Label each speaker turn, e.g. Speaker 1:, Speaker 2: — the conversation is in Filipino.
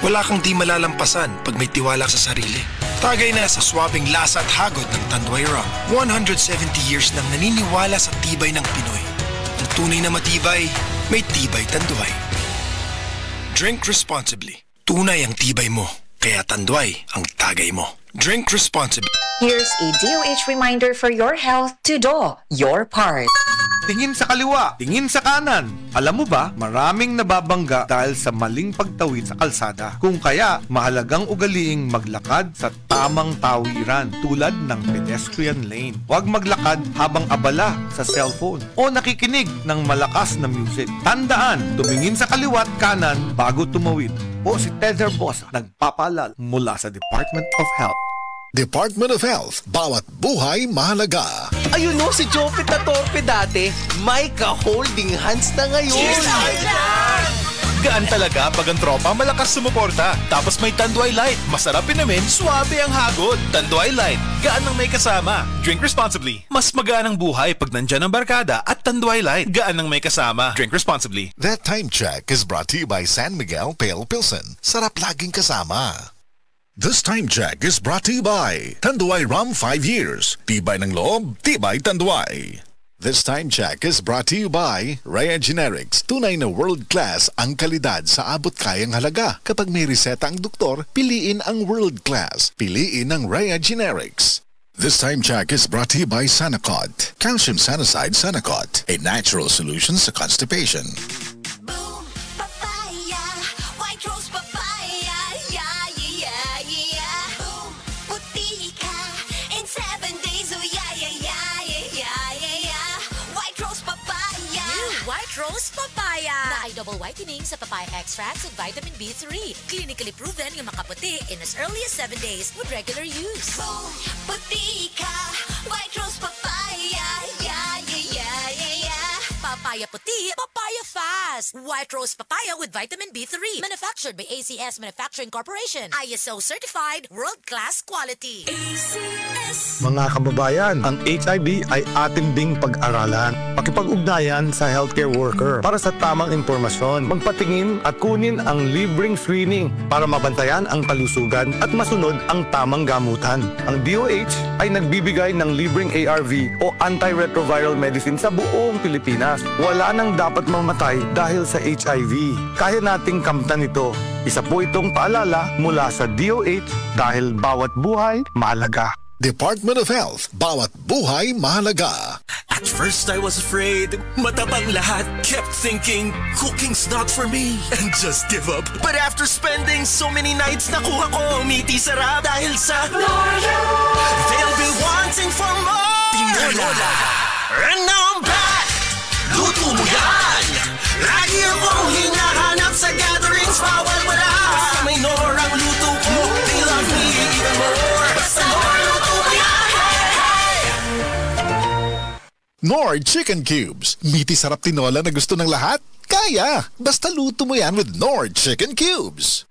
Speaker 1: Wala kang di malalampasan pag may tiwala sa sarili. Tagay na sa swabing lasa at hagod ng Tanduay Rum. 170 years nang naniniwala sa tibay ng Pinoy. Ang tunay na matibay, may tibay Tanduay. Drink responsibly. Tunay ang tibay mo, kaya Tanduay ang tagay mo. Drink responsibly.
Speaker 2: Here's a DOH reminder for your health to do your part.
Speaker 3: Tingin sa kaliwa, tingin sa kanan. Alam mo ba, maraming nababangga dahil sa maling pagtawid sa kalsada. Kung kaya, mahalagang ugaliing maglakad sa tamang tawiran tulad ng pedestrian lane. Huwag maglakad habang abala sa cellphone o nakikinig ng malakas na music. Tandaan, tumingin sa kaliwa at kanan bago tumawid. O si Ted Herbosa, nagpapaalala mula sa Department of Health.
Speaker 4: Department of Health, bawat buhay mahalaga.
Speaker 5: Ayun o, si Jopit na torpe dati, may ka-holding hands na ngayon.
Speaker 6: Cheers! Gaan talaga pag ang tropa malakas sumuporta. Tapos may Tanduay Light, masarap inumin, suwabe ang hagod. Tanduay Light, gaan ng may kasama. Drink responsibly. Mas magaan ang buhay pag nandyan ang barkada at Tanduay Light, gaan ng may kasama. Drink responsibly.
Speaker 4: That time check is brought to you by San Miguel Pale Pilsen. Sarap laging kasama. This time check is brought to you by Tanduay Rum 5 years. Tibay ng loob, tibay Tanduay. This time check is brought to you by Rhea Generics. Tunay na world-class ang kalidad sa abot kayang halaga. Kapag may reseta ang doktor, piliin ang world-class. Piliin ang Rhea Generics. This time check is brought to you by Sanacot. Calcium Sanacide Sanacot, a natural solution sa constipation.
Speaker 7: Boom, papaya, white rose papaya, yeah, yeah, yeah. Boom, puti ka in 7 days, oh yeah, yeah, yeah, yeah, yeah, yeah. White rose papaya.
Speaker 8: New White Rose Papaya. Na ay double whitening sa papaya extracts and vitamin B3. Clinically proven yung makaputi in as early as 7 days with regular use.
Speaker 7: Boom, puti ka, white rose papaya, yeah, yeah, yeah, yeah, yeah.
Speaker 8: Papaya puti, papaya fast. White Rose Papaya with vitamin B3. Manufactured by ACS Manufacturing Corporation. ISO certified, world-class quality.
Speaker 7: ACS.
Speaker 9: Mga kababayan, ang HIV ay atin ding pag-aralan. Pakipag-ugnayan sa healthcare worker para sa tamang impormasyon. Magpatingin at kunin ang libreng screening para mabantayan ang kalusugan at masunod ang tamang gamutan. Ang DOH ay nagbibigay ng libreng ARV o antiretroviral medicine sa buong Pilipinas. Wala nang dapat mamatay dahil sa HIV. Kaya nating kamtan ito. Isa po itong paalala mula sa DOH dahil bawat buhay mahalaga.
Speaker 4: Department of Health, bawat buhay mahalaga.
Speaker 10: At first I was afraid, matabang lahat, kept thinking, cooking's not for me, and just give up. But after spending so many nights, nakuha ko meaty sarap dahil sa Loyal. They'll be wanting for more. Tinola. And now I'm back. Luto mo yan. Lagi akong hinahanap sa gatherings, bawal wala. Basta may Nor ang luto ko, they love me even more. Basta Nor luto mo yan. Hey, hey.
Speaker 4: Nor Chicken Cubes. Meaty sarap tinola na gusto ng lahat? Kaya! Basta luto mo yan with Nor Chicken Cubes.